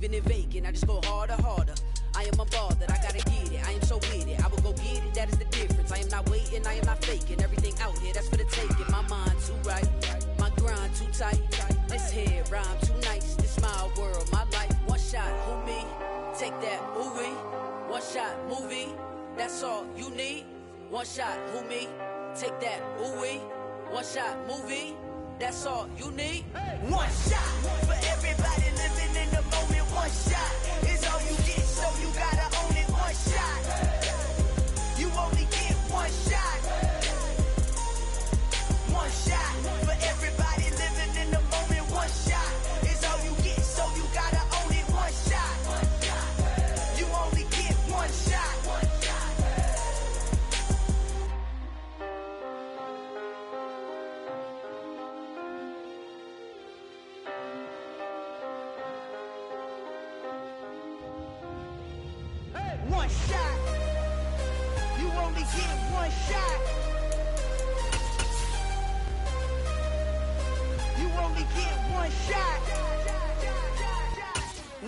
leaving it vacant. I just go harder, harder. I am unbothered, I gotta get it. I am so with it. I will go get it, that is the difference. I am not waiting, I am not faking. Everything out here, that's for the taking. My mind too right, my grind too tight. This head rhyme too nice. This my world, my life. One shot, who me? Take that, ooh-wee. One shot, movie. That's all you need. One shot, who me? Take that, ooh-wee. One shot, movie. That's all you need. One shot for everybody living in the moment. One shot is all you get, so you gotta own it. One shot. You only get one shot. One shot for everybody living in the moment. One shot is all you get, so you gotta own it. One shot. You only get one shot. One shot. You only get one shot. You only get one shot.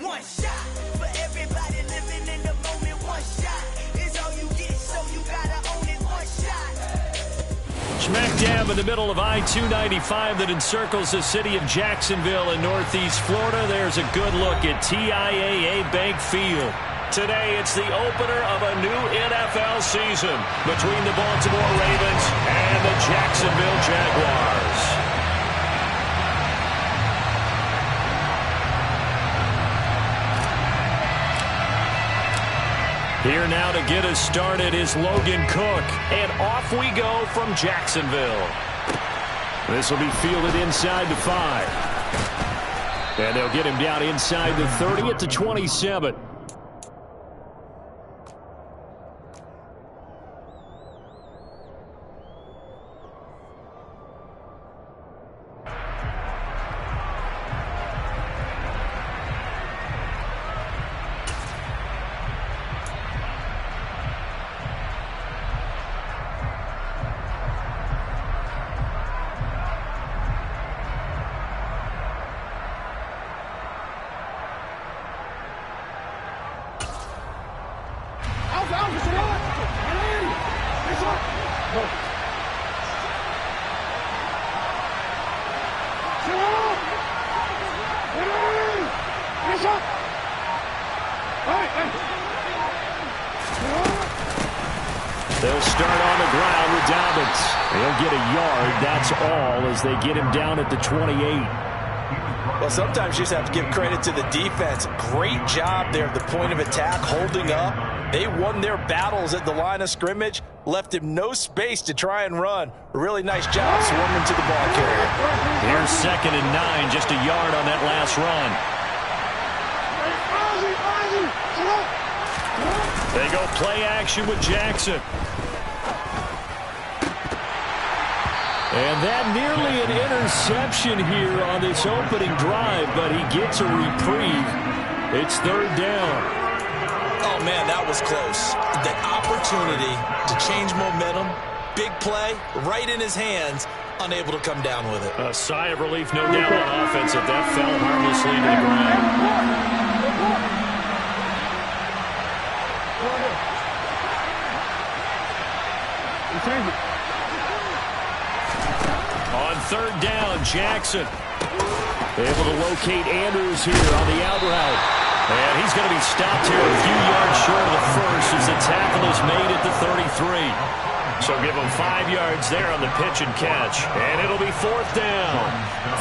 One shot for everybody living in the moment. One shot is all you get, so you gotta own it. One shot. Smack dab in the middle of I-295 that encircles the city of Jacksonville in northeast Florida. There's a good look at TIAA Bank Field. Today, it's the opener of a new NFL season between the Baltimore Ravens and the Jacksonville Jaguars. Here now to get us started is Logan Cook, and off we go from Jacksonville. This will be fielded inside the 5. And they'll get him down inside the 30 at the 27. They'll start on the ground with Dobbins. He'll get a yard, that's all, as they get him down at the 28. Well, sometimes you just have to give credit to the defense. Great job there at the point of attack, holding up. They won their battles at the line of scrimmage, left him no space to try and run. A really nice job swarming to the ball carrier. Here's 2nd and 9, just a yard on that last run. They go play action with Jackson. And that nearly an interception here on this opening drive, but he gets a reprieve. It's 3rd down. Oh, man, that was close. The opportunity to change momentum, big play, right in his hands, unable to come down with it. A sigh of relief, no doubt, on offense, if that fell harmlessly to the ground. On 3rd down, Jackson able to locate Andrews here on the out route. And he's going to be stopped here a few yards short of the first as the tackle is made at the 33. So give him 5 yards there on the pitch and catch. And it'll be 4th down.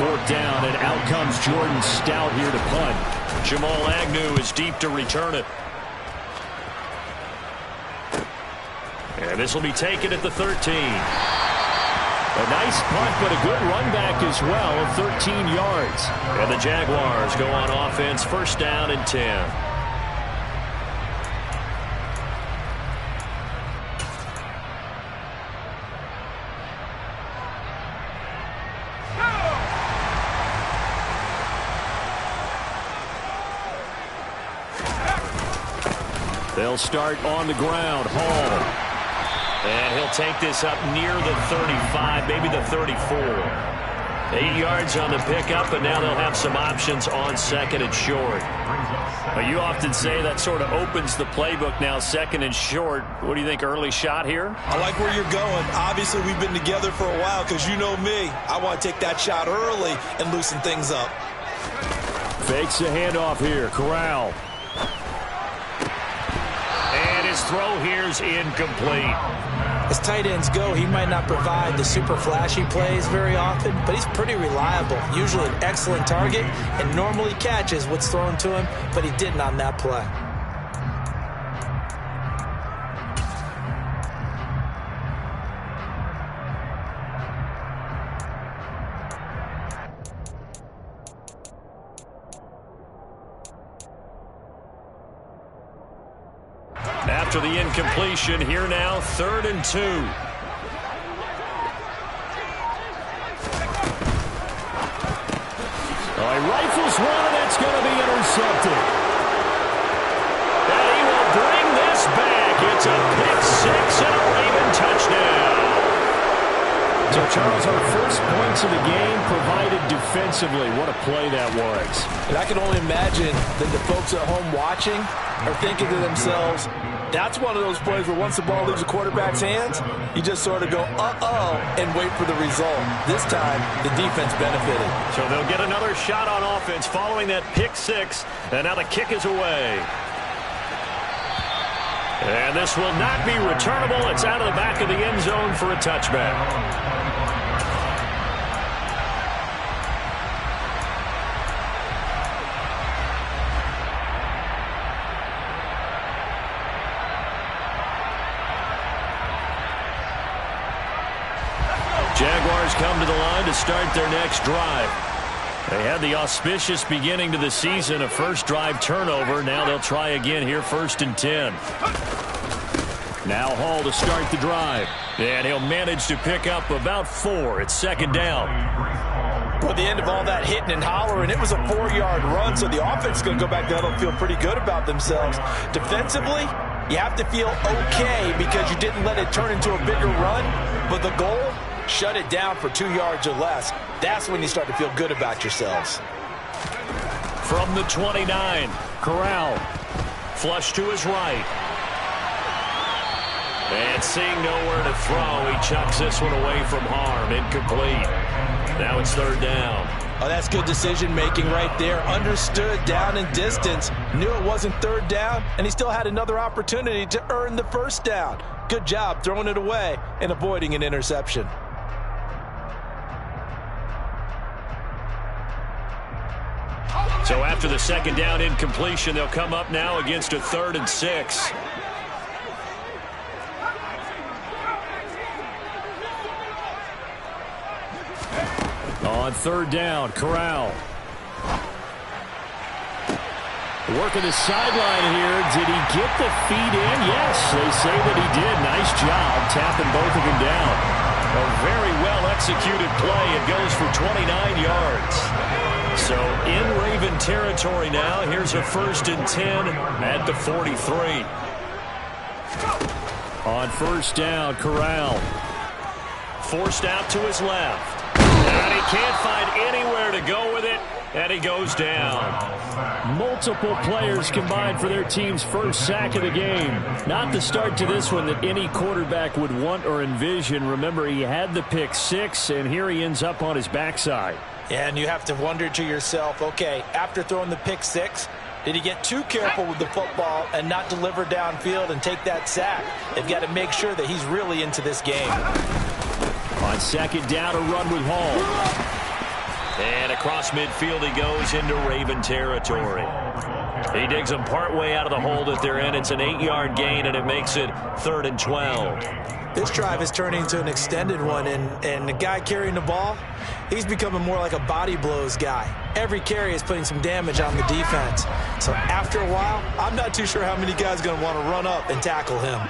4th down, and out comes Jordan Stout here to punt. Jamal Agnew is deep to return it. And this will be taken at the 13. A nice punt, but a good run back as well of 13 yards. And the Jaguars go on offense, 1st down and 10. They'll start on the ground. Hall. And he'll take this up near the 35, maybe the 34. 8 yards on the pickup, and now they'll have some options on second and short. You often say that sort of opens the playbook now, second and short. What do you think, early shot here? I like where you're going. Obviously, we've been together for a while because you know me. I want to take that shot early and loosen things up. Fakes the handoff here. Corral. And his throw here's incomplete. As tight ends go, he might not provide the super flashy plays very often, but he's pretty reliable. Usually an excellent target and normally catches what's thrown to him, but he didn't on that play. After the incompletion, here now, 3rd and 2. He rifles one, and that's going to be intercepted. And he will bring this back. It's a pick-6 and a Raven touchdown. So, Charles, our first points of the game provided defensively. What a play that was. And I can only imagine that the folks at home watching are thinking to themselves, that's one of those plays where once the ball leaves the quarterback's hands, you just sort of go, uh-oh, and wait for the result. This time, the defense benefited. So they'll get another shot on offense following that pick-6, and now the kick is away. And this will not be returnable. It's out of the back of the end zone for a touchback. Jaguars come to the line to start their next drive. They had the auspicious beginning to the season, a first drive turnover. Now they'll try again here, 1st and 10. Now Hall to start the drive. And he'll manage to pick up about 4. It's 2nd down. At the end of all that hitting and hollering, it was a 4-yard run, so the offense is going to go back down and feel pretty good about themselves. Defensively, you have to feel okay because you didn't let it turn into a bigger run, but the goal, shut it down for 2 yards or less. That's when you start to feel good about yourselves. From the 29, Corral. Flush to his right. And seeing nowhere to throw, he chucks this one away from harm. Incomplete. Now it's 3rd down. Oh, that's good decision-making right there. Understood down and distance. Knew it wasn't 3rd down, and he still had another opportunity to earn the 1st down. Good job throwing it away and avoiding an interception. So after the 2nd down incompletion, they'll come up now against a 3rd and 6. On 3rd down, Corral. Working the sideline here. Did he get the feet in? Yes, they say that he did. Nice job tapping both of them down. A very well-executed play. It goes for 29 yards. So in Raven territory now. Here's a 1st and 10 at the 43. On 1st down, Corral. Forced out to his left. And he can't find anywhere to go with it, and he goes down. Multiple players combined for their team's first sack of the game. Not the start to this one that any quarterback would want or envision. Remember, he had the pick-6, and here he ends up on his backside. And you have to wonder to yourself, okay, after throwing the pick-6, did he get too careful with the football and not deliver downfield and take that sack? They've got to make sure that he's really into this game. On 2nd down, a run with Hall. And across midfield he goes into Raven territory. He digs them partway out of the hole that they're in. It's an 8-yard gain, and it makes it 3rd and 12. This drive is turning into an extended one, and the guy carrying the ball, he's becoming more like a body blows guy. Every carry is putting some damage on the defense. So after a while, I'm not too sure how many guys are going to want to run up and tackle him.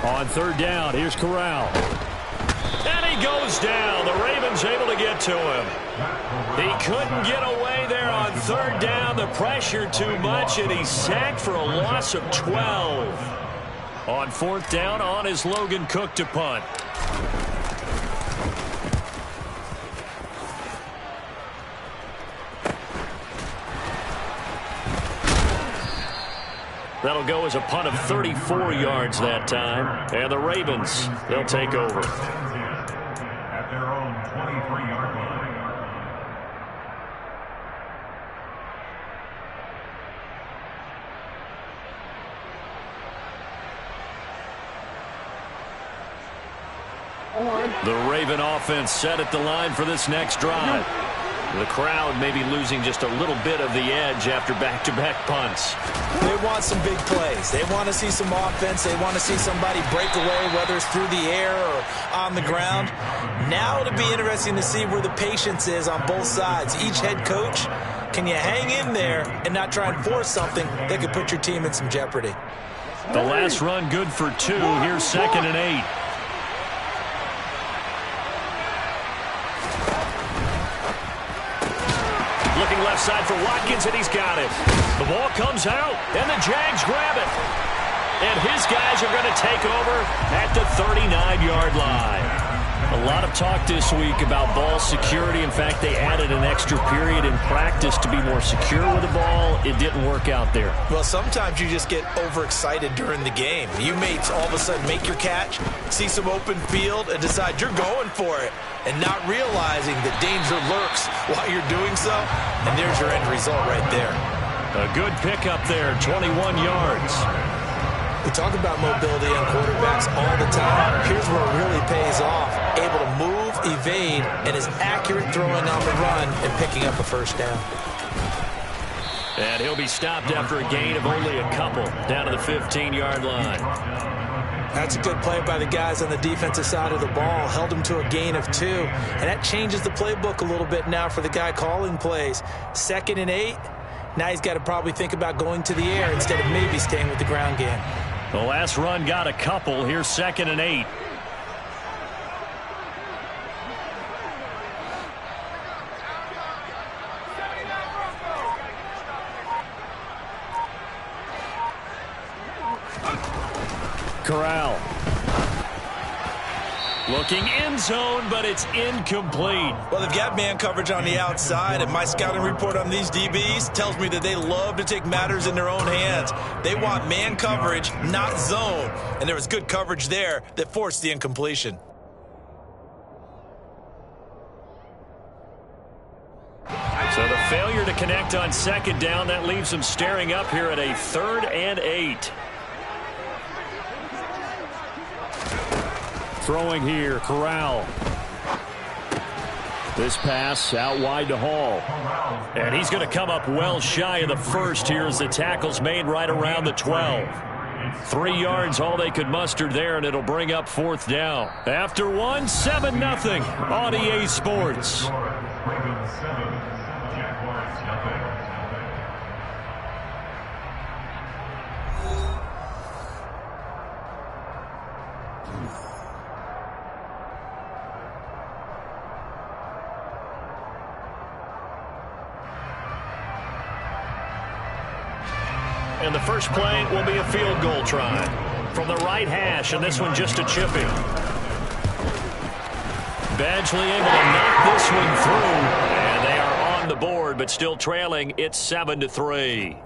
On 3rd down, here's Corral. And he goes down. The Ravens able to get to him. He couldn't get away there on 3rd down. The pressure too much, and he's sacked for a loss of 12. On 4th down, on is Logan Cook to punt. That'll go as a punt of 34 yards that time. And the Ravens, they'll take over. At their own 23-yard line. The Raven offense set at the line for this next drive. The crowd may be losing just a little bit of the edge after back-to-back punts. They want some big plays. They want to see some offense. They want to see somebody break away, whether it's through the air or on the ground. Now it'll be interesting to see where the patience is on both sides. Each head coach, can you hang in there and not try and force something that could put your team in some jeopardy? The last run good for 2. Here's 2nd and 8. Looking left side for Watkins, and he's got it. The ball comes out, and the Jags grab it. And his guys are going to take over at the 39-yard line. A lot of talk this week about ball security. In fact, they added an extra period in practice to be more secure with the ball. It didn't work out there. Well, sometimes you just get overexcited during the game. You may all of a sudden make your catch, see some open field, and decide you're going for it, and not realizing that danger lurks while you're doing so. And there's your end result right there. A good pickup there, 21 yards. We talk about mobility on quarterbacks all the time. Here's where it really pays off. Able to move, evade, and is accurate throwing on the run and picking up a first down. And he'll be stopped after a gain of only a couple down to the 15-yard line. That's a good play by the guys on the defensive side of the ball. Held him to a gain of 2. And that changes the playbook a little bit now for the guy calling plays. 2nd and 8. Now he's got to probably think about going to the air instead of maybe staying with the ground game. The last run got a couple. Here's 2nd and 8. Corral. Looking end zone, but it's incomplete. Well, they've got man coverage on the outside, and my scouting report on these DBs tells me that they love to take matters in their own hands. They want man coverage, not zone. And there was good coverage there that forced the incompletion. So the failure to connect on 2nd down, that leaves them staring up here at a 3rd and 8. Throwing here, Corral. This pass out wide to Hall. And he's going to come up well shy of the first here as the tackle's made right around the 12. 3 yards, all they could muster there, and it'll bring up 4th down. After 1, 7-0 on EA Sports. And the first play will be a field goal try from the right hash, and this one just a chipping. Badgley able to knock this one through, and they are on the board, but still trailing. It's 7-3.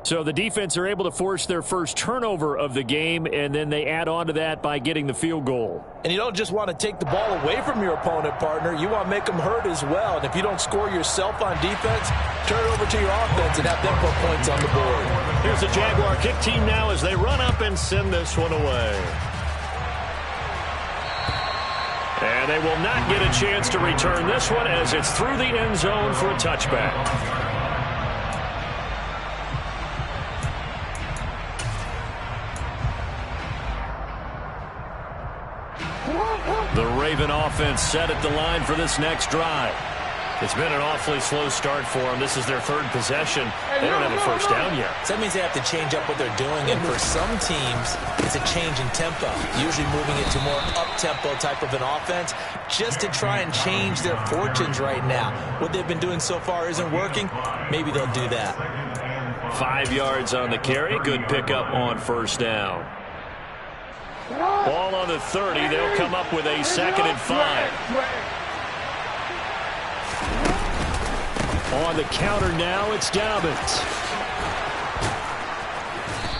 So the defense are able to force their first turnover of the game, and then they add on to that by getting the field goal. And you don't just want to take the ball away from your opponent, partner. You want to make them hurt as well. And if you don't score yourself on defense, turn it over to your offense and have them put points on the board. Here's the Jaguar kick team now as they run up and send this one away. And they will not get a chance to return this one as it's through the end zone for a touchback. The Raven offense set at the line for this next drive. It's been an awfully slow start for them. This is their 3rd possession. They don't have a first down yet. So that means they have to change up what they're doing, and for some teams, it's a change in tempo, usually moving it to more up-tempo type of an offense, just to try and change their fortunes right now. What they've been doing so far isn't working. Maybe they'll do that. 5 yards on the carry. Good pickup on first down. Ball on the 30. They'll come up with a 2nd and 5. On the counter now, it's Dobbins.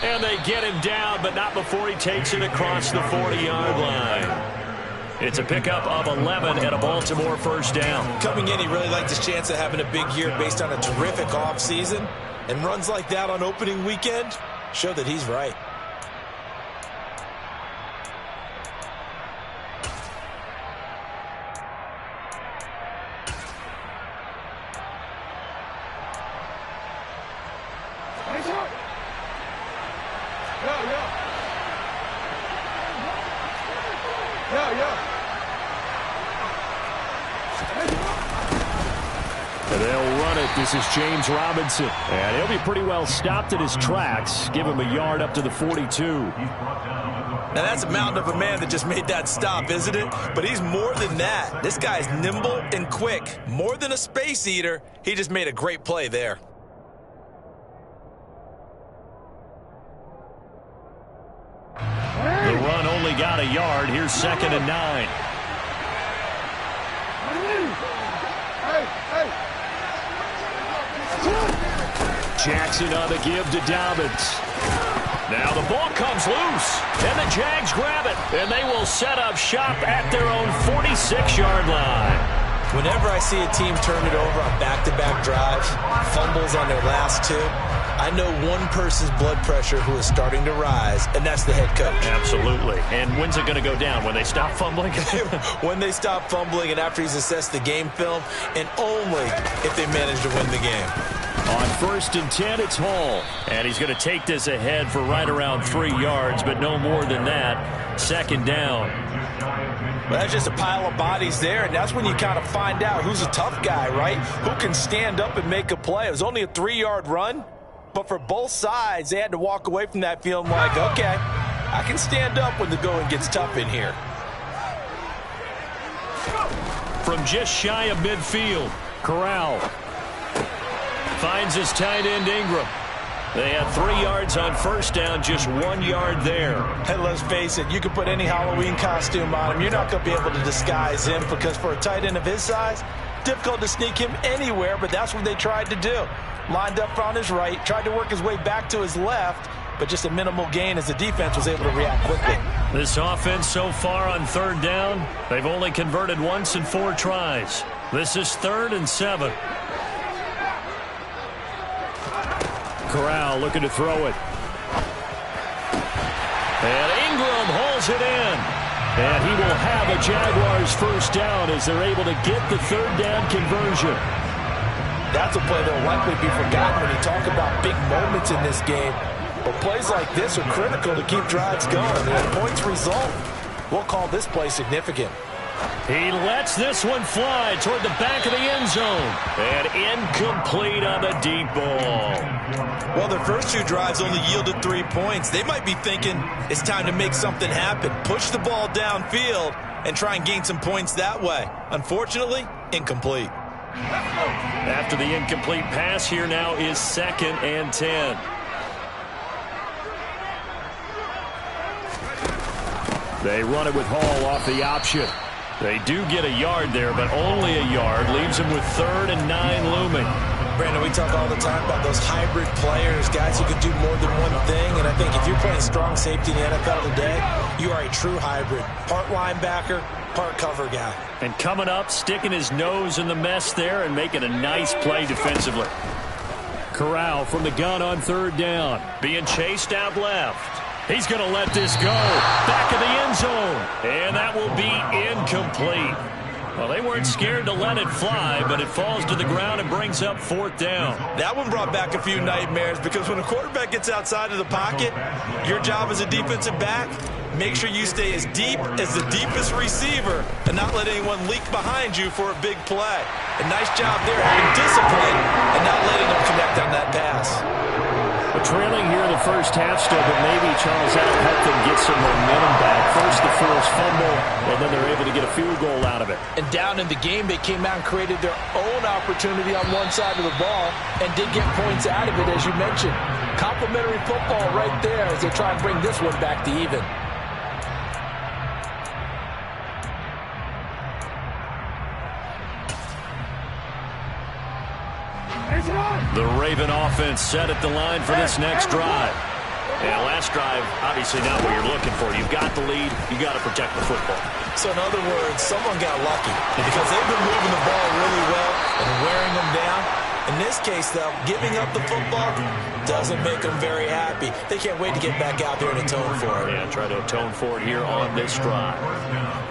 And they get him down, but not before he takes it across the 40-yard line. It's a pickup of 11 and a Baltimore first down. Coming in, he really liked his chance of having a big year based on a terrific offseason. And runs like that on opening weekend show that he's right. They'll run it. This is James Robinson. And he'll be pretty well stopped at his tracks. Give him a yard up to the 42. Now, that's a mountain of a man that just made that stop, isn't it? But he's more than that. This guy's nimble and quick. More than a space eater. He just made a great play there. The run only got a yard. Here's 2nd and 9. Jackson on the give to Dobbins. Now the ball comes loose, and the Jags grab it, and they will set up shop at their own 46-yard line. Whenever I see a team turn it over on back-to-back drives, fumbles on their last two, I know one person's blood pressure who is starting to rise, and that's the head coach. Absolutely. And when's it going to go down? When they stop fumbling? When they stop fumbling and after he's assessed the game film, and only if they manage to win the game. On 1st and 10, it's Hall. And he's going to take this ahead for right around 3 yards, but no more than that. 2nd down. Well, that's just a pile of bodies there, and that's when you kind of find out who's a tough guy, right? Who can stand up and make a play. It was only a 3-yard run, but for both sides, they had to walk away from that feeling like, okay, I can stand up when the going gets tough in here. From just shy of midfield, Corral finds his tight end Ingram. They had 3 yards on 1st down, just 1 yard there. And let's face it, you can put any Halloween costume on him. You're not going to be able to disguise him because for a tight end of his size, difficult to sneak him anywhere, but that's what they tried to do. Lined up on his right, tried to work his way back to his left, but just a minimal gain as the defense was able to react quickly. This offense so far on 3rd down, they've only converted once in 4 tries. This is 3rd and 7. Corral looking to throw it. And Ingram hauls it in. And he will have a Jaguars first down as they're able to get the 3rd down conversion. That's a play that will likely be forgotten when you talk about big moments in this game. But plays like this are critical to keep drives going. And if points result, we'll call this play significant. He lets this one fly toward the back of the end zone. And incomplete on the deep ball. Well, their first 2 drives only yielded 3 points. They might be thinking it's time to make something happen. Push the ball downfield and try and gain some points that way. Unfortunately, incomplete. After the incomplete pass, here now is 2nd and 10. They run it with Hall off the option. They do get a yard there, but only a yard. Leaves them with 3rd and 9 looming. Brandon, we talk all the time about those hybrid players, guys who can do more than one thing. And I think if you're playing strong safety in the NFL today, you are a true hybrid. Part linebacker, part cover guy. And coming up, sticking his nose in the mess there and making a nice play defensively. Corral from the gun on 3rd down. Being chased out left. He's going to let this go. Back of the end zone. And that will be incomplete. Well, they weren't scared to let it fly, but it falls to the ground and brings up 4th down. That one brought back a few nightmares because when a quarterback gets outside of the pocket, your job as a defensive back, make sure you stay as deep as the deepest receiver and not let anyone leak behind you for a big play. A nice job there having discipline and not letting them connect on that pass. We're trailing here in the first half still, but maybe Charles that'll help them get some momentum back. First the forced fumble, and then they're able to get a field goal out of it. And down in the game, they came out and created their own opportunity on one side of the ball and did get points out of it, as you mentioned. Complimentary football right there as they try and bring this one back to even. The Raven offense set at the line for this next drive. Yeah, last drive, obviously not what you're looking for. You've got the lead. You got to protect the football. So in other words, someone got lucky because they've been moving the ball really well and wearing them down. In this case, though, giving up the football doesn't make them very happy. They can't wait to get back out there and atone for it. Yeah, try to atone for it here on this drive.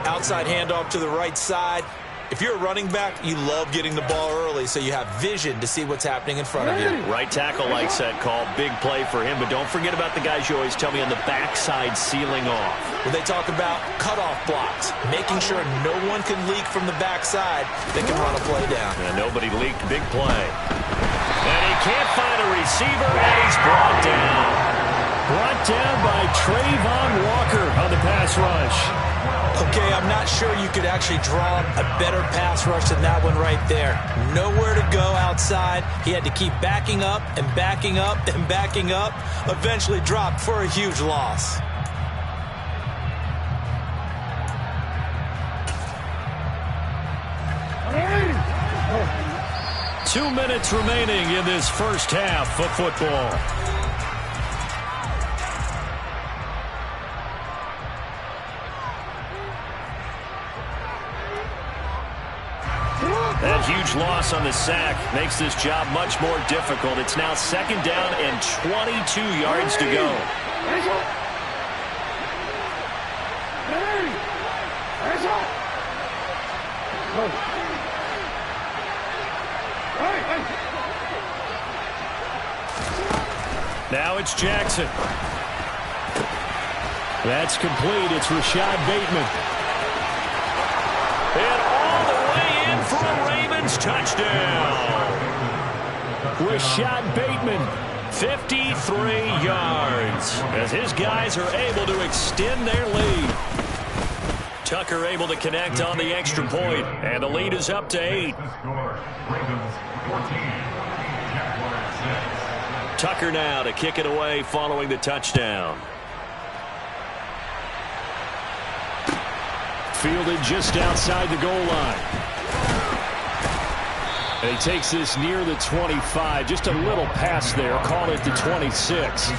Outside handoff to the right side. If you're a running back, you love getting the ball early so you have vision to see what's happening in front of you. Right tackle likes that call. Big play for him, but don't forget about the guys you always tell me on the backside sealing off. When they talk about cutoff blocks, making sure no one can leak from the backside, they can run a play down. And nobody leaked. Big play. And he can't find a receiver, and he's brought down. Brought down by Trayvon Walker on the pass rush. Okay, I'm not sure you could actually draw a better pass rush than that one right there. Nowhere to go outside. He had to keep backing up and backing up and backing up. Eventually dropped for a huge loss. Oh. 2 minutes remaining in this first half of football. That huge loss on the sack makes this job much more difficult. It's now 2nd down and 22 yards to go. Now it's Jackson. That's complete. It's Rashad Bateman. And all the way in for a Ravens touchdown. Rashad Bateman, 53 yards, as his guys are able to extend their lead. Tucker able to connect on the extra point, and the lead is up to 8. Tucker now to kick it away following the touchdown. Fielded just outside the goal line. And he takes this near the 25. Just a little pass there. Call it the 26.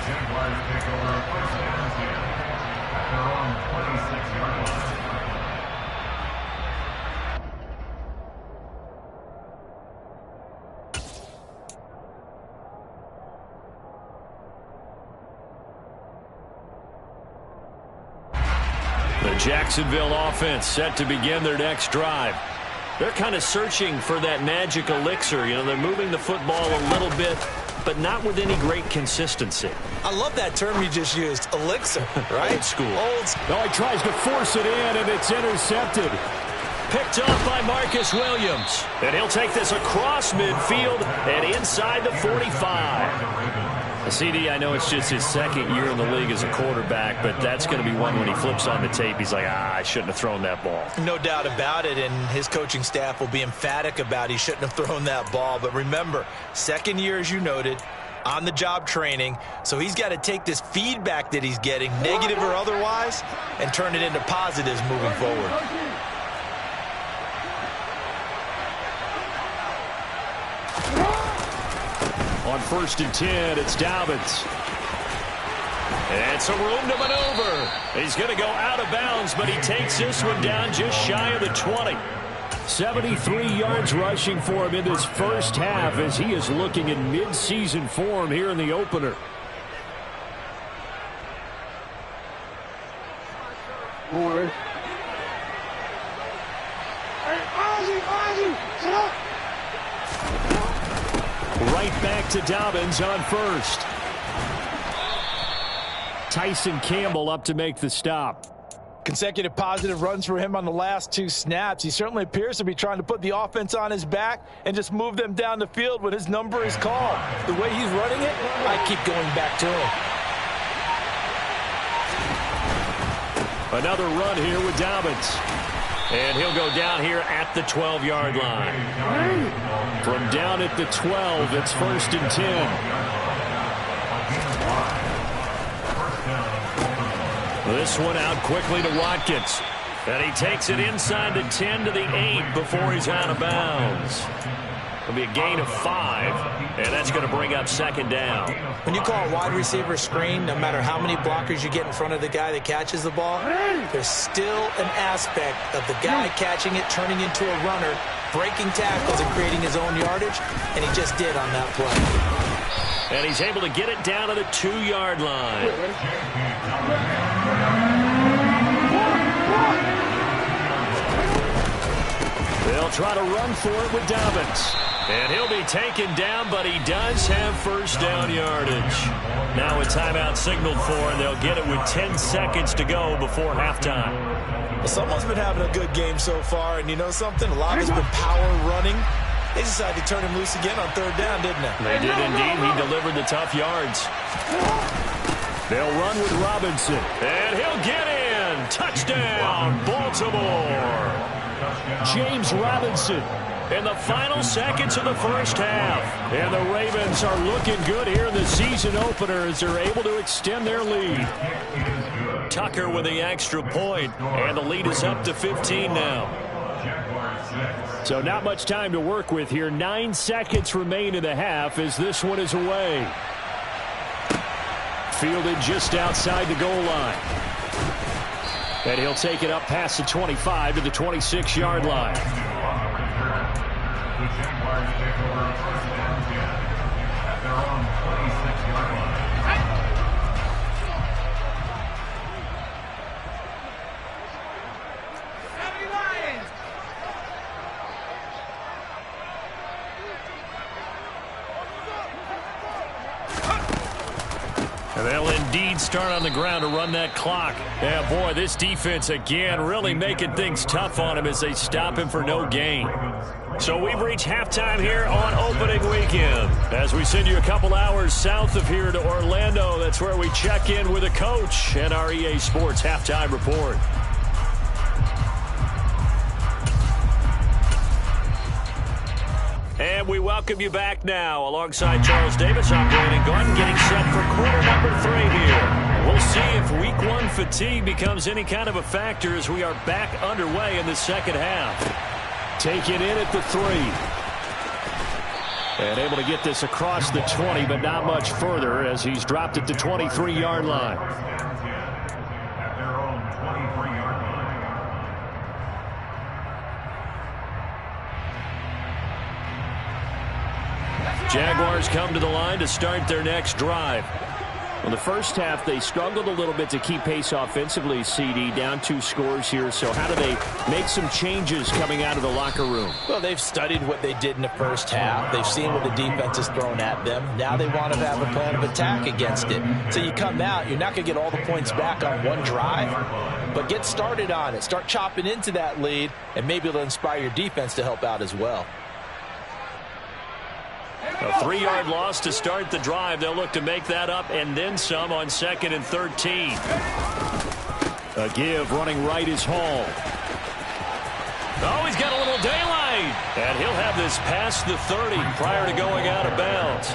The Jacksonville offense set to begin their next drive. They're kind of searching for that magic elixir. You know, they're moving the football a little bit, but not with any great consistency. I love that term you just used, elixir, right? Old school. Old school. No, he tries to force it in, and it's intercepted. Picked off by Marcus Williams. And he'll take this across midfield and inside the 45. CD, I know it's just his 2nd year in the league as a quarterback, but that's going to be one when he flips on the tape. He's like, I shouldn't have thrown that ball. No doubt about it, and his coaching staff will be emphatic about he shouldn't have thrown that ball. But remember, 2nd year, as you noted, on-the-job training, so he's got to take this feedback that he's getting, negative or otherwise, and turn it into positives moving forward. On 1st and 10, it's Dobbins. And some room to maneuver. He's going to go out of bounds, but he takes this one down just shy of the 20. 73 yards rushing for him in this first half as he is looking in mid-season form here in the opener. Right back to Dobbins on 1st. Tyson Campbell up to make the stop. Consecutive positive runs for him on the last 2 snaps. He certainly appears to be trying to put the offense on his back and just move them down the field when his number is called. The way he's running it, I keep going back to him. Another run here with Dobbins. And he'll go down here at the 12-yard line. From down at the 12, it's 1st and 10. This one out quickly to Watkins. And he takes it inside the 10 to the 8 before he's out of bounds. It'll be a gain of 5, and that's going to bring up second down. When you call a wide receiver screen, no matter how many blockers you get in front of the guy that catches the ball, there's still an aspect of the guy catching it, turning into a runner, breaking tackles and creating his own yardage, and he just did on that play. And he's able to get it down to the 2-yard line. They'll try to run for it with Dobbins. And he'll be taken down, but he does have first down yardage. Now a timeout signaled for, and they'll get it with 10 seconds to go before halftime. Well, someone's been having a good game so far, and you know something? A lot has been power running. They decided to turn him loose again on third down, didn't they? They did indeed. He delivered the tough yards. They'll run with Robinson. And he'll get in. Touchdown, Baltimore. James Robinson in the final seconds of the first half. And the Ravens are looking good here in the season opener as they're able to extend their lead. Tucker with the extra point, and the lead is up to 15 now. So not much time to work with here. 9 seconds remain in the half as this one is away. Fielded just outside the goal line. And he'll take it up past the 25 to the 26-yard line. The Jaguars take over first and 10 at their own 26-yard line. And they'll indeed start on the ground to run that clock. Yeah, boy, this defense again really making things tough on him as they stop him for no gain. So we've reached halftime here on opening weekend. As we send you a couple hours south of here to Orlando, that's where we check in with a coach and our EA Sports halftime report. And we welcome you back now. Alongside Charles Davis, I'm Brandon Gordon, getting set for quarter number 3 here. We'll see if week 1 fatigue becomes any kind of a factor as we are back underway in the second half. Taken in at the 3. And able to get this across the 20, but not much further as he's dropped at the 23-yard line. At their own 23-yard line. Jaguars come to the line to start their next drive. Well, the first half, they struggled a little bit to keep pace offensively, CD, down 2 scores here. So how do they make some changes coming out of the locker room? Well, they've studied what they did in the first half. They've seen what the defense has thrown at them. Now they want to have a plan of attack against it. So you come out, you're not going to get all the points back on one drive, but get started on it. Start chopping into that lead, and maybe it'll inspire your defense to help out as well. A 3-yard loss to start the drive. They'll look to make that up and then some on 2nd and 13. A give running right is Hall. Oh, he's got a little daylight. And he'll have this past the 30 prior to going out of bounds.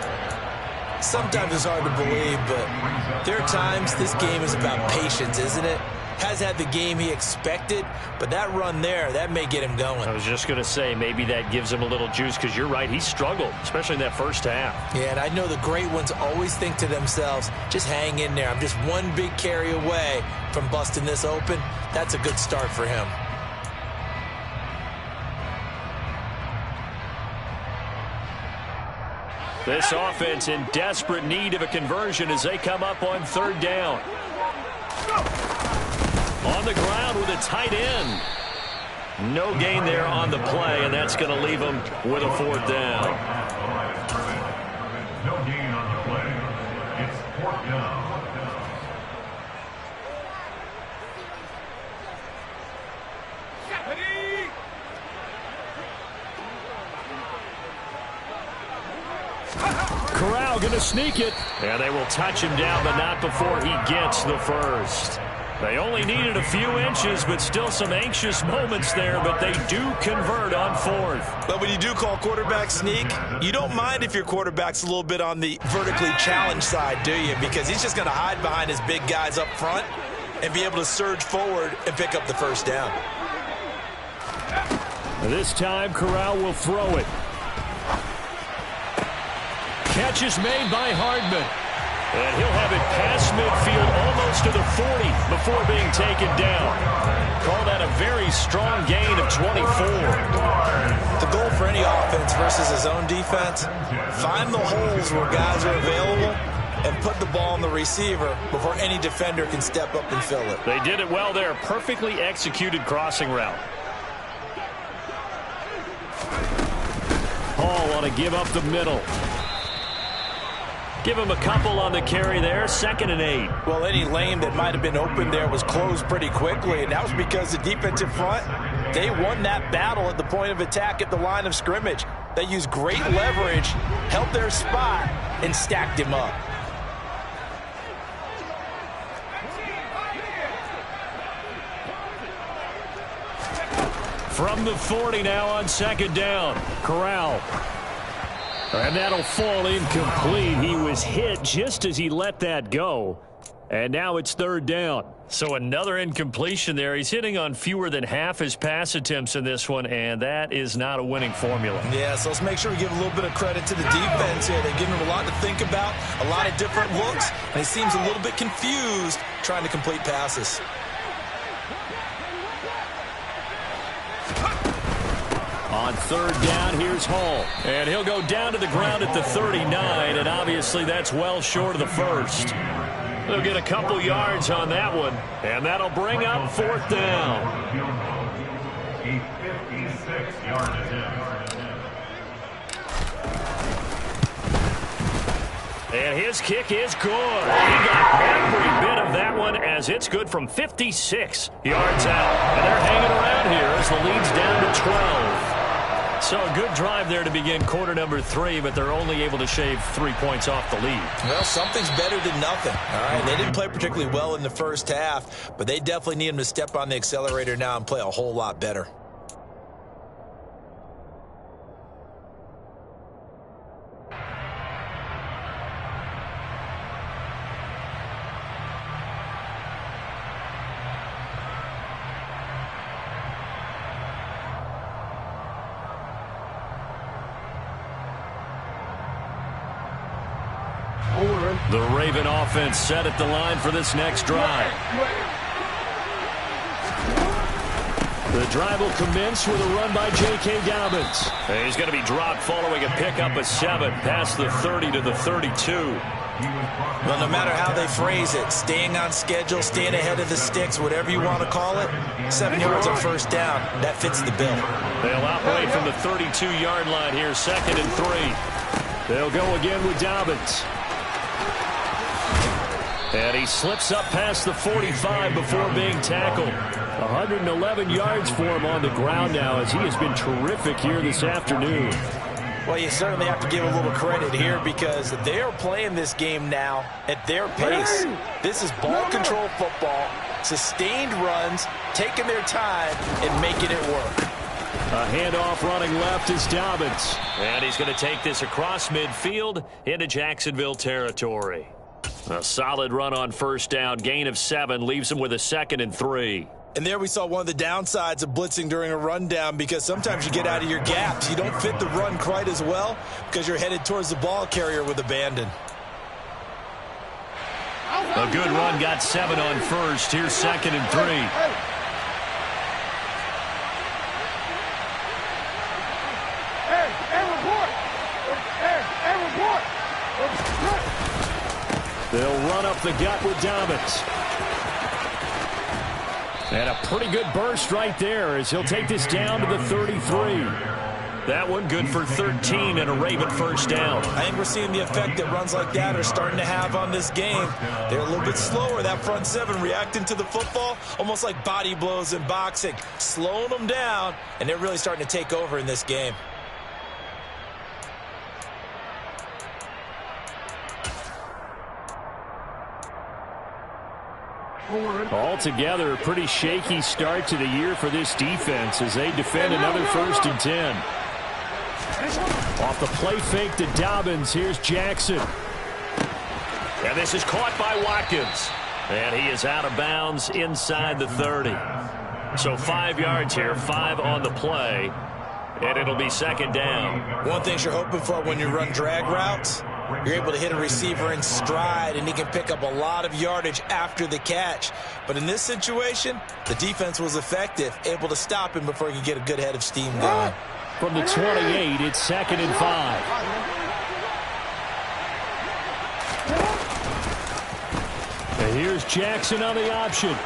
Sometimes it's hard to believe, but there are times this game is about patience, isn't it? Has had the game he expected, but that run there, that may get him going. I was just going to say, maybe that gives him a little juice because you're right, he struggled, especially in that first half. Yeah, and I know the great ones always think to themselves, just hang in there. I'm just one big carry away from busting this open. That's a good start for him. This offense in desperate need of a conversion as they come up on 3rd down. On the ground with a tight end. No gain there on the play, and that's going to leave him with a 4th down. No gain on the play. It's 4th down. Corral going to sneak it. And they will touch him down, but not before he gets the first. They only needed a few inches, but still some anxious moments there, but they do convert on 4th. But when you do call quarterback sneak, you don't mind if your quarterback's a little bit on the vertically challenged side, do you? Because he's just going to hide behind his big guys up front and be able to surge forward and pick up the first down. This time, Corral will throw it. catch is made by Hardman. And he'll have it past midfield almost to the 40 before being taken down. Call that a very strong gain of 24. The goal for any offense versus his own defense, find the holes where guys are available and put the ball on the receiver before any defender can step up and fill it. They did it well there. Perfectly executed crossing route. Hall want to give up the middle. Give him a couple on the carry there. 2nd and 8. Well, any lane that might have been open there was closed pretty quickly, and that was because the defensive front, they won that battle at the point of attack at the line of scrimmage. They used great leverage, held their spot, and stacked him up. From the 40 now on 2nd down. Corral. And that'll fall incomplete. He was hit just as he let that go. And now it's 3rd down. So another incompletion there. He's hitting on fewer than half his pass attempts in this one, and that is not a winning formula. Yeah, so let's make sure we give a little bit of credit to the defense here. They've given him a lot to think about, a lot of different looks, and he seems a little bit confused trying to complete passes. On 3rd down, here's Hall. And he'll go down to the ground at the 39, and obviously that's well short of the first. They'll get a couple yards on that one, and that'll bring up 4th down. A 56-yard attempt. And his kick is good. He got every bit of that one as it's good from 56 yards out. And they're hanging around here as the lead's down to 12. So a good drive there to begin quarter number 3, but they're only able to shave 3 points off the lead. Well, something's better than nothing. All right, they didn't play particularly well in the first half, but they definitely need him to step on the accelerator now and play a whole lot better. The Raven offense set at the line for this next drive. The drive will commence with a run by J.K. Dobbins. And he's going to be dropped following a pickup of 7 past the 30 to the 32. Well, no matter how they phrase it, staying on schedule, staying ahead of the sticks, whatever you want to call it, 7 yards on 1st down, that fits the bill. They'll operate from the 32-yard line here, 2nd and 3. They'll go again with Dobbins. And he slips up past the 45 before being tackled. 111 yards for him on the ground now as he has been terrific here this afternoon. Well, you certainly have to give a little credit here because they are playing this game now at their pace. This is ball control football, sustained runs, taking their time and making it work. A handoff running left is Dobbins. And he's going to take this across midfield into Jacksonville territory. A solid run on 1st down, gain of 7, leaves him with a 2nd and 3. And there we saw one of the downsides of blitzing during a rundown because sometimes you get out of your gaps. You don't fit the run quite as well because you're headed towards the ball carrier with abandon. A good run, got 7 on 1st. Here's 2nd and 3. They'll run up the gut with Dobbins. And a pretty good burst right there as he'll take this down to the 33. That one good for 13 and a Raven 1st down. I think we're seeing the effect that runs like that are starting to have on this game. They're a little bit slower, that front 7, reacting to the football, almost like body blows in boxing, slowing them down, and they're really starting to take over in this game. Altogether, a pretty shaky start to the year for this defense as they defend another 1st and 10. Off the play fake to Dobbins, here's Jackson. And this is caught by Watkins. And he is out of bounds inside the 30. So 5 yards here, 5 on the play. And it'll be 2nd down. One thing you're hoping for when you run drag routes, you're able to hit a receiver in stride, and he can pick up a lot of yardage after the catch. But in this situation, the defense was effective, able to stop him before he could get a good head of steam going. From the 28, it's 2nd and 5. And here's Jackson on the option.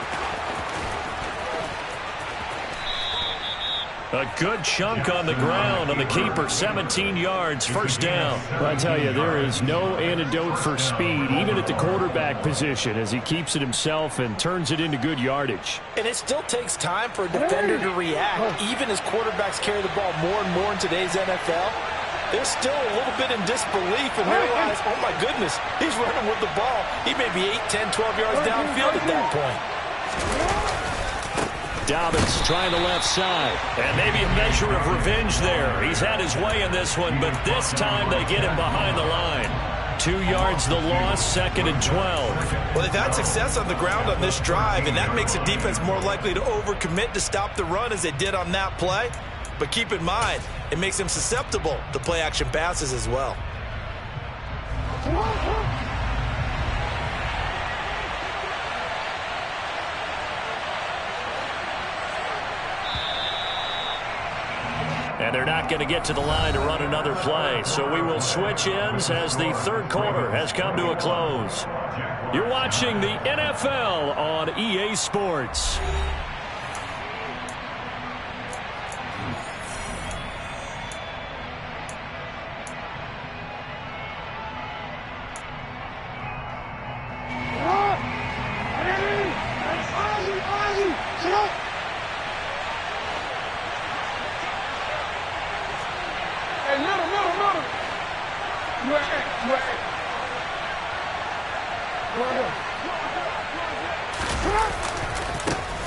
A good chunk on the ground on the keeper, 17 yards, first down. Well, I tell you, there is no antidote for speed, even at the quarterback position, as he keeps it himself and turns it into good yardage. And it still takes time for a defender to react. Even as quarterbacks carry the ball more and more in today's NFL, they're still a little bit in disbelief and realize, oh my goodness, he's running with the ball. He may be 8, 10, 12 yards downfield at that point. Dobbins trying the left side. And maybe a measure of revenge there. He's had his way in this one, but this time they get him behind the line. 2 yards the loss, 2nd and 12. Well, they've had success on the ground on this drive, and that makes a defense more likely to overcommit to stop the run as they did on that play. But keep in mind, it makes them susceptible to play-action passes as well. And they're not going to get to the line to run another play. So we will switch ends as the third quarter has come to a close. You're watching the NFL on EA Sports.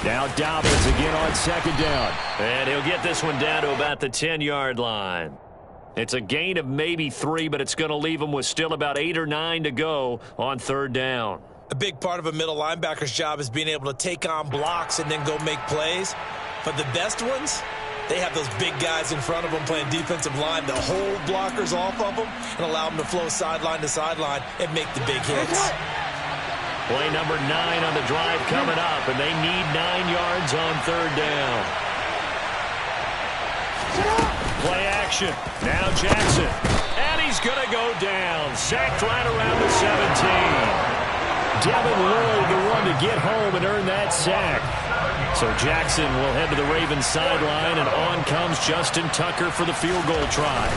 Now Dobbins again on 2nd down. And he'll get this one down to about the 10-yard line. It's a gain of maybe 3, but it's going to leave him with still about 8 or 9 to go on 3rd down. A big part of a middle linebacker's job is being able to take on blocks and then go make plays. But the best ones, they have those big guys in front of them playing defensive line that hold blockers off of them and allow them to flow sideline to sideline and make the big hits. Play number 9 on the drive coming up, and they need 9 yards on 3rd down. Play action. Now Jackson. And he's going to go down. Sacked right around the 17. Devin Lloyd, the one to get home and earn that sack. So Jackson will head to the Ravens sideline, and on comes Justin Tucker for the field goal try.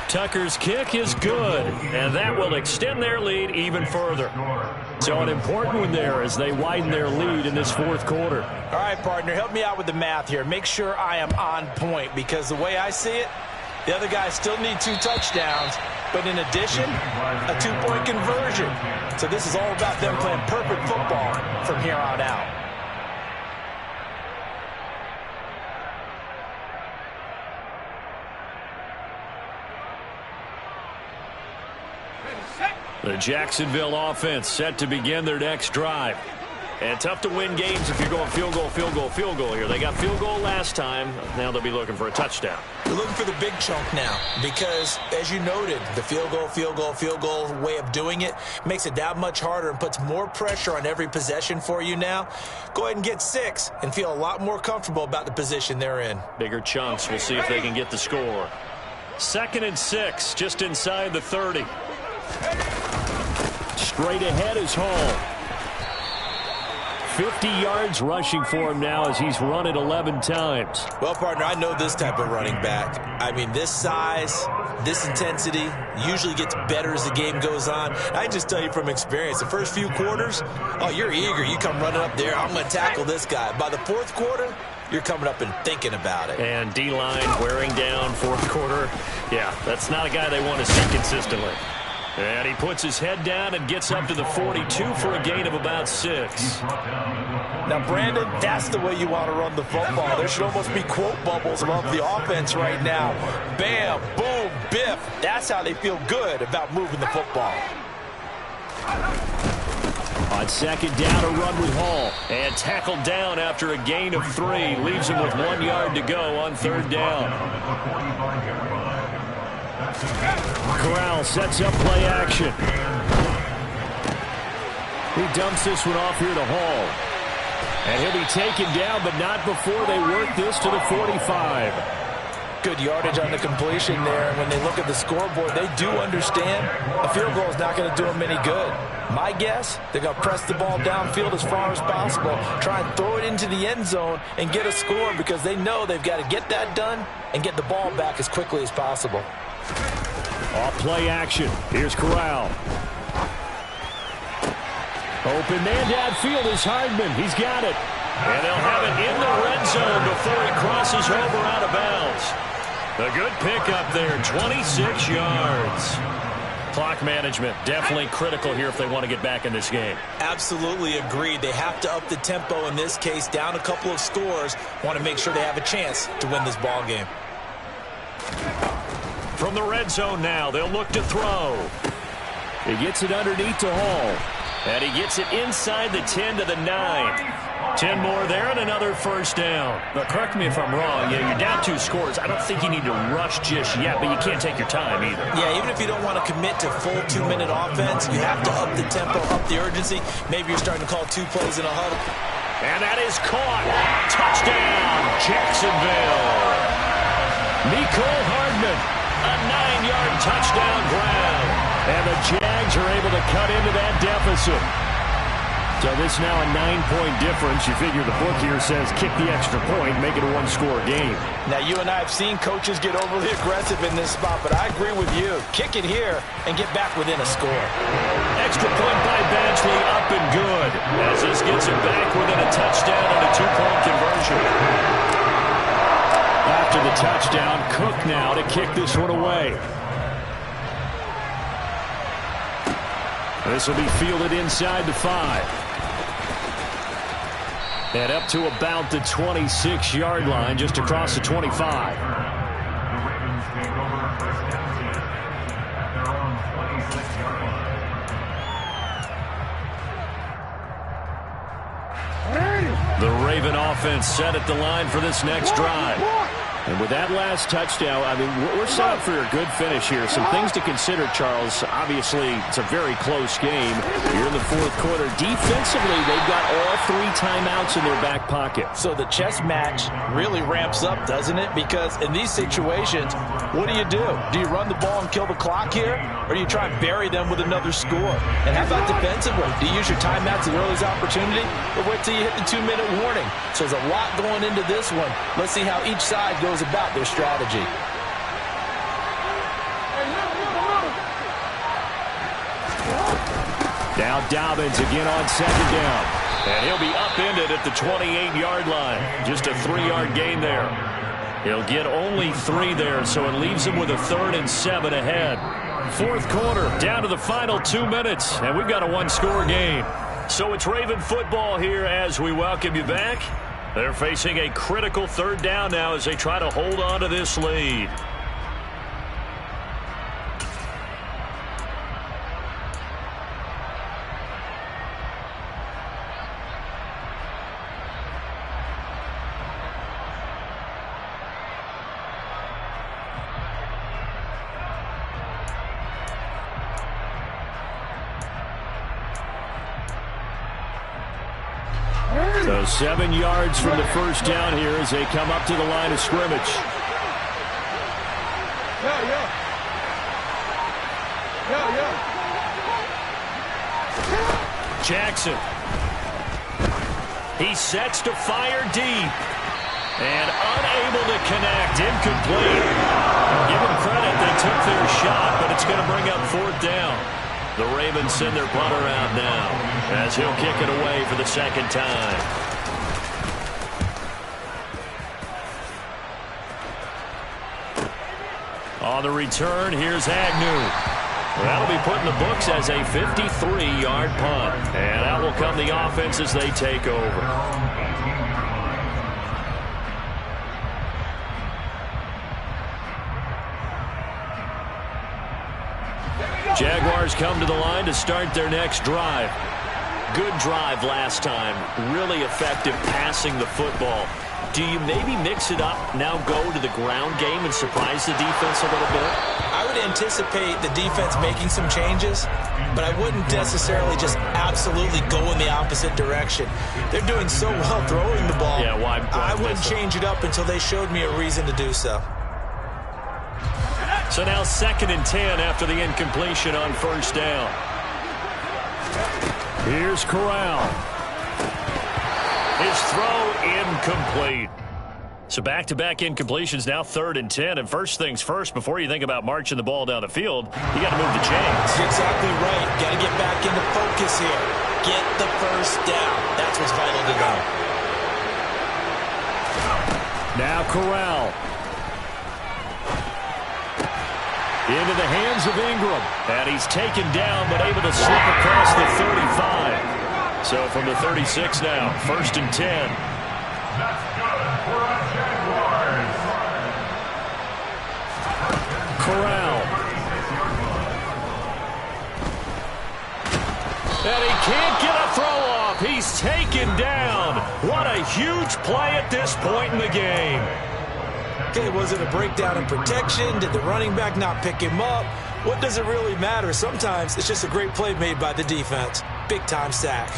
Tucker's kick is good, and that will extend their lead even further. So an important one there as they widen their lead in this 4th quarter. All right, partner, help me out with the math here. Make sure I am on point, because the way I see it, the other guys still need 2 touchdowns, but in addition, a 2-point conversion. So this is all about them playing perfect football from here on out. The Jacksonville offense set to begin their next drive. And tough to win games if you're going field goal, field goal, field goal here. They got field goal last time. Now they'll be looking for a touchdown. They're looking for the big chunk now because, as you noted, the field goal way of doing it makes it that much harder and puts more pressure on every possession for you now. Go ahead and get 6 and feel a lot more comfortable about the position they're in. Bigger chunks. We'll see if they can get the score. 2nd and 6, just inside the 30. Straight ahead is Hall. 50 yards rushing for him now as he's run it 11 times. Well, partner, I know this type of running back. I mean, this size, this intensity usually gets better as the game goes on. I just tell you from experience, the first few quarters, oh, you're eager. You come running up there, I'm going to tackle this guy. By the 4th quarter, you're coming up and thinking about it. And D-line wearing down 4th quarter. Yeah, that's not a guy they want to see consistently. And he puts his head down and gets up to the 42 for a gain of about 6. Now, Brandon, that's the way you want to run the football. There should almost be quote bubbles above the offense right now. Bam, boom, biff. That's how they feel good about moving the football. On 2nd down, a run with Hall. And tackled down after a gain of 3. Leaves him with 1 yard to go on 3rd down. Corral sets up play action. He dumps this one off here to Hall. And he'll be taken down, but not before they work this to the 45. Good yardage on the completion there. And when they look at the scoreboard, they do understand a field goal is not going to do them any good. My guess, they're going to press the ball downfield as far as possible, try and throw it into the end zone and get a score because they know they've got to get that done and get the ball back as quickly as possible. Off play action. Here's Corral. Open man downfield is Hardman. He's got it. And they'll have it in the red zone before he crosses over out of bounds. A good pickup there, 26 yards. Clock management, definitely critical here if they want to get back in this game. Absolutely agreed. They have to up the tempo in this case, down a couple of scores. Want to make sure they have a chance to win this ball game. From the red zone now, they'll look to throw. He gets it underneath to Hall. And he gets it inside the 10 to the 9. 10 more there and another first down. But correct me if I'm wrong. Yeah, you're down 2 scores. I don't think you need to rush just yet, but you can't take your time either. Yeah, even if you don't want to commit to full 2-minute offense, you have to up the tempo, up the urgency. Maybe you're starting to call 2 plays in a huddle. And that is caught. Touchdown, Jacksonville. Nicole Hardman, a 9-yard touchdown grab. And the Jags are able to cut into that deficit. So this now a 9-point difference. You figure the book here says kick the extra point, make it a 1-score game. Now, you and I have seen coaches get overly aggressive in this spot, but I agree with you. Kick it here and get back within a score. Extra point by Badgley, up and good. As this gets it back within a touchdown and a 2-point conversion. After the touchdown, Cook now to kick this one away. This will be fielded inside the 5. And up to about the 26-yard line, just across the 25. The Ravens take over first down at their own 26-yard line. The Raven offense set at the line for this next drive. And with that last touchdown, I mean, we're set up for a good finish here. Some things to consider, Charles. Obviously, it's a very close game. You're in the 4th quarter. Defensively, they've got all 3 timeouts in their back pocket. So the chess match really ramps up, doesn't it? Because in these situations, what do? Do you run the ball and kill the clock here? Or do you try and bury them with another score? And how about defensively? Do you use your timeouts at the earliest opportunity? Or wait till you hit the 2-minute warning? So there's a lot going into this one. Let's see how each side goes about their strategy. Now Dobbins again on 2nd down. And he'll be upended at the 28-yard line. Just a 3-yard gain there. He'll get only 3 there, so it leaves him with a 3rd and 7 ahead. 4th quarter, down to the final 2 minutes, and we've got a 1-score game. So it's Raven football here as we welcome you back. They're facing a critical 3rd down now as they try to hold on to this lead. So 7 yards from the first down here as they come up to the line of scrimmage. Jackson. He sets to fire deep. And unable to connect. Incomplete. Give them credit. They took their shot, but it's going to bring up 4th down. The Ravens send their punter out now as he'll kick it away for the 2nd time. On the return, here's Agnew. That'll be put in the books as a 53-yard punt. And that will come the offense as they take over. Jaguars come to the line to start their next drive. Good drive last time. Really effective passing the football. do you maybe mix it up, now go to the ground game and surprise the defense a little bit? I would anticipate the defense making some changes, but I wouldn't necessarily just absolutely go in the opposite direction. They're doing so well throwing the ball. Yeah, why I wouldn't change it up until they showed me a reason to do so. So now 2nd and 10 after the incompletion on 1st down. Here's Corral. His throw incomplete. So back-to-back incompletions, now 3rd and 10. And first things first, before you think about marching the ball down the field, you got to move the chains. Exactly right. Got to get back into focus here. Get the first down. That's what's vital to them. Now Corral. Into the hands of Ingram. And he's taken down, but able to slip across the 35. So from the 36 now, 1st and 10. That's good for a Jaguars. Corral. And he can't get a throw off. He's taken down. What a huge play at this point in the game. Okay, was it a breakdown in protection? Did the running back not pick him up? What does it really matter? Sometimes it's just a great play made by the defense. Big-time sack.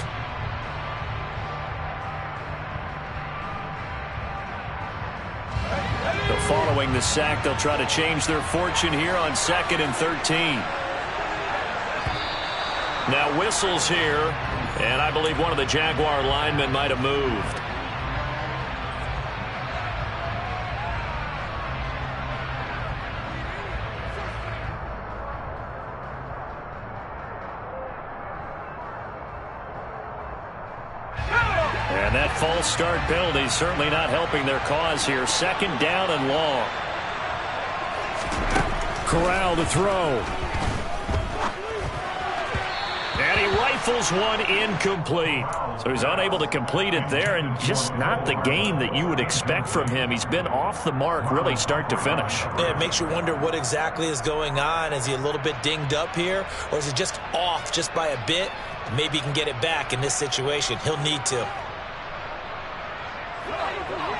So following the sack, they'll try to change their fortune here on 2nd and 13. Now whistles here, and I believe one of the Jaguar linemen might have moved. And that false start penalty certainly not helping their cause here. 2nd down and long. Corral to throw. And he rifles one incomplete. So he's unable to complete it there, and just not the game that you would expect from him. He's been off the mark really start to finish. Yeah, it makes you wonder what exactly is going on. Is he a little bit dinged up here, or is it just off just by a bit? Maybe he can get it back in this situation. He'll need to.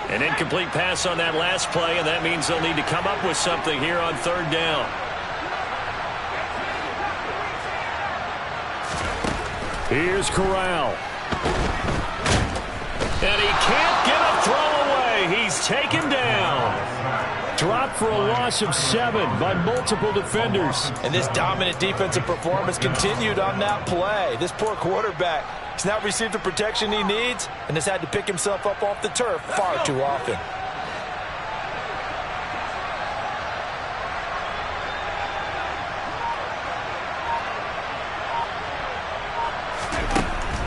An incomplete pass on that last play, and that means they'll need to come up with something here on 3rd down. Here's Corral. And he can't get a throw away. He's taken down. Dropped for a loss of 7 by multiple defenders. And this dominant defensive performance continued on that play. This poor quarterback, he's not received the protection he needs and has had to pick himself up off the turf far too often.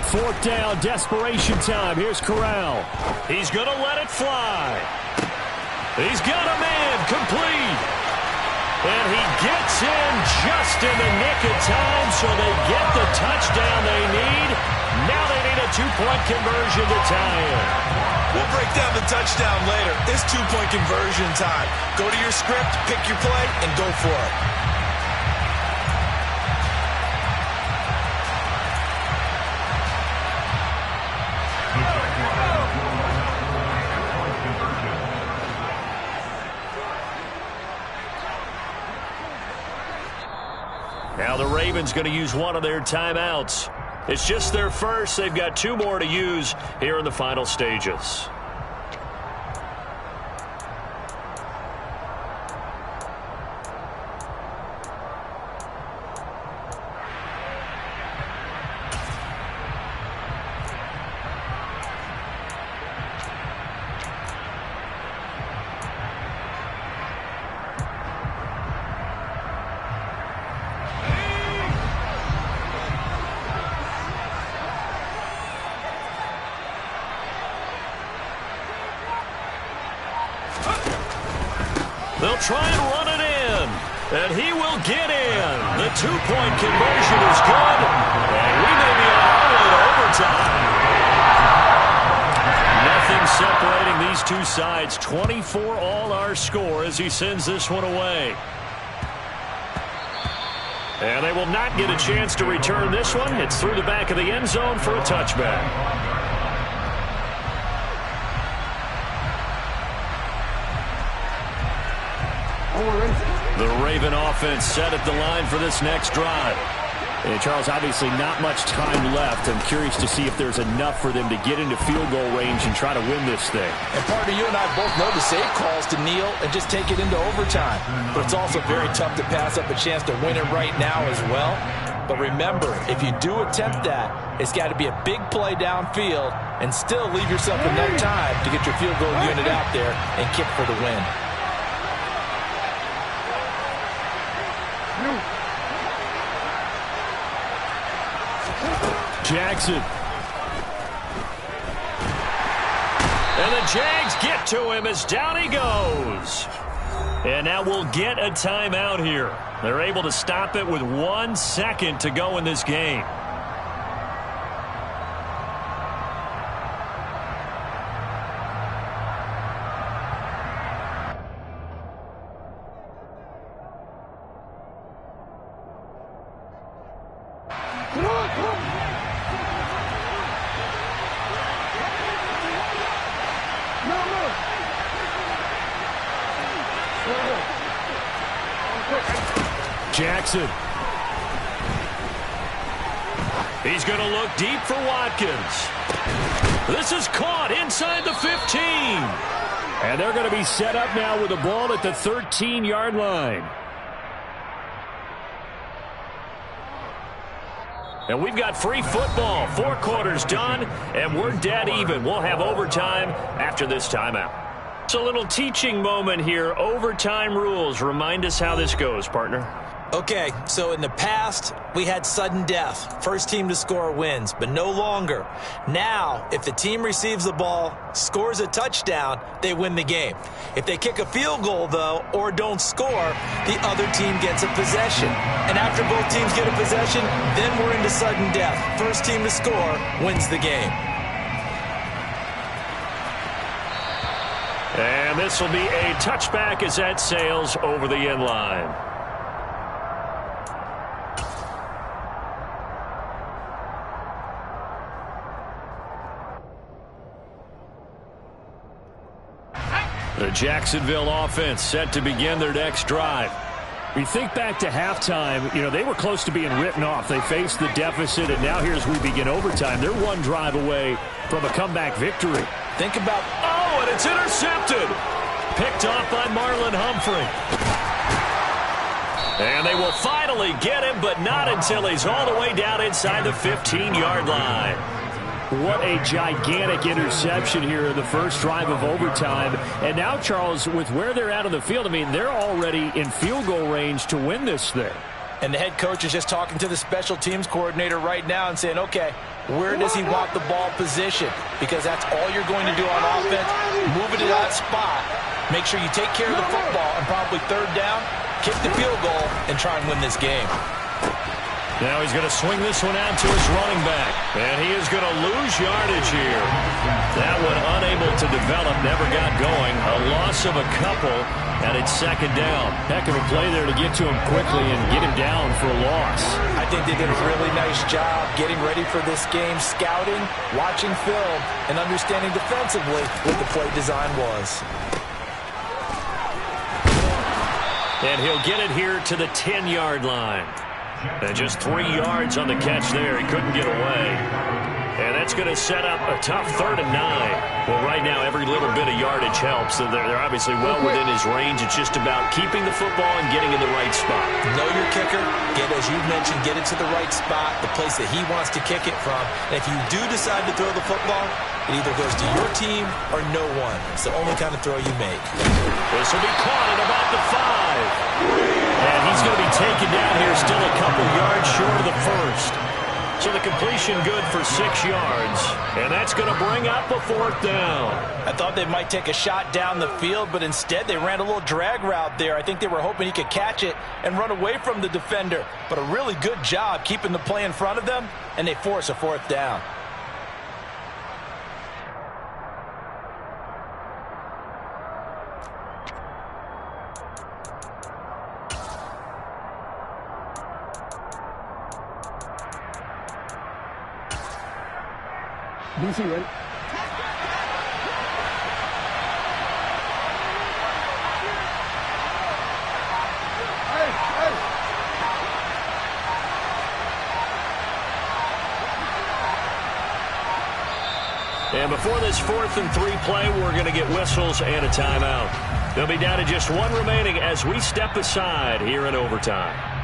Fourth down, desperation time. Here's Corral. He's going to let it fly. He's got a man complete. And he gets in just in the nick of time, so they get the touchdown they need. Now they need a 2-point conversion to tie it. We'll break down the touchdown later. It's 2-point conversion time. Go to your script, pick your play, and go for it. Now the Ravens going to use one of their timeouts. It's just their first. They've got 2 more to use here in the final stages. They'll try and run it in, and he will get in. The 2-point conversion is good, and we may be on our way to overtime. Nothing separating these two sides. 24 all our score as he sends this one away. And they will not get a chance to return this one. It's through the back of the end zone for a touchback. The Raven offense set at the line for this next drive. And Charles, obviously not much time left. I'm curious to see if there's enough for them to get into field goal range and try to win this thing. And partner, you and I both know the save calls to kneel and just take it into overtime. But it's also very tough to pass up a chance to win it right now as well. But remember, if you do attempt that, it's got to be a big play downfield and still leave yourself enough time to get your field goal unit out there and kick for the win. Jackson. And the Jags get to him as down he goes. And now we'll get a timeout here. They're able to stop it with 1 second to go in this game. Jackson. He's going to look deep for Watkins. This is caught inside the 15. And they're going to be set up now with the ball at the 13-yard line. And we've got free football. 4 quarters done, and we're dead even. We'll have overtime after this timeout. It's a little teaching moment here. Overtime rules. Remind us how this goes, partner. Okay, so in the past, we had sudden death. First team to score wins, but no longer. Now, if the team receives the ball, scores a touchdown, they win the game. If they kick a field goal, though, or don't score, the other team gets a possession. And after both teams get a possession, then we're into sudden death. First team to score wins the game. And this will be a touchback as that sails over the end line. The Jacksonville offense set to begin their next drive. We think back to halftime, they were close to being written off. They faced the deficit, and now here's we begin overtime. They're 1 drive away from a comeback victory. Think about... Oh, and it's intercepted. Picked off by Marlon Humphrey. And they will finally get him, but not until he's all the way down inside the 15-yard line. What a gigantic interception here in the first drive of overtime. And now, Charles, with where they're at on the field, they're already in field goal range to win this thing. And the head coach is just talking to the special teams coordinator right now and saying, okay, where does he want the ball positioned? Because that's all you're going to do on offense. Move it to that spot. Make sure you take care of the football and probably third down, kick the field goal, and try and win this game. Now he's going to swing this one out to his running back. And he is going to lose yardage here. That one unable to develop, never got going. A loss of a couple, and it's second down. Heck of a play there to get to him quickly and get him down for a loss. I think they did a really nice job getting ready for this game, scouting, watching film, and understanding defensively what the play design was. And he'll get it here to the 10-yard line. And just 3 yards on the catch there. He couldn't get away. And that's going to set up a tough 3rd and 9. Well, right now, every little bit of yardage helps. So they're obviously well within his range. It's just about keeping the football and getting in the right spot. Know your kicker. As you mentioned, get it to the right spot, the place that he wants to kick it from. And if you do decide to throw the football, it either goes to your team or no one. It's the only kind of throw you make. This will be caught at about the 5. And he's going to be taken down here, still a couple yards short of the first. So the completion good for 6 yards. And that's going to bring up a 4th down. I thought they might take a shot down the field, but instead they ran a little drag route there. I think they were hoping he could catch it and run away from the defender. But a really good job keeping the play in front of them, and they force a 4th down. DC ready. And before this 4th and 3 play, we're going to get whistles and a timeout. They'll be down to just one remaining as we step aside here in overtime.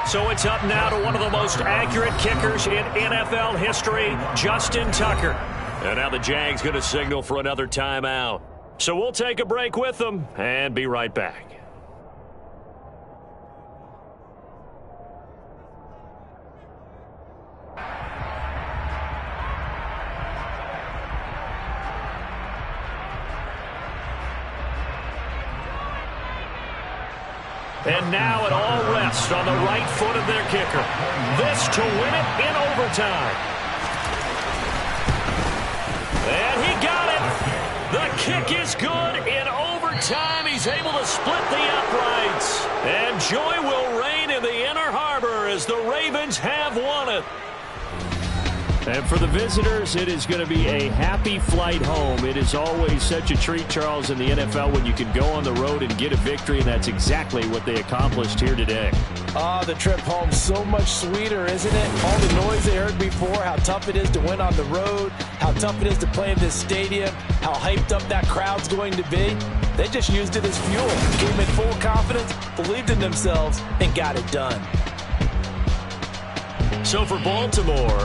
So it's up now to one of the most accurate kickers in NFL history, Justin Tucker. And now the Jags going to signal for another timeout. So we'll take a break with them and be right back. And now it all rests on the right foot of their kicker. This to win it in overtime. And he got it. The kick is good in overtime. He's able to split the uprights. And joy will reign in the Inner Harbor as the Ravens have won it. And for the visitors, it is going to be a happy flight home. It is always such a treat, Charles, in the NFL when you can go on the road and get a victory, and that's exactly what they accomplished here today. The trip home so much sweeter, isn't it? All the noise they heard before, how tough it is to win on the road, how tough it is to play in this stadium, how hyped up that crowd's going to be. They just used it as fuel, came in full confidence, believed in themselves, and got it done. So for Baltimore,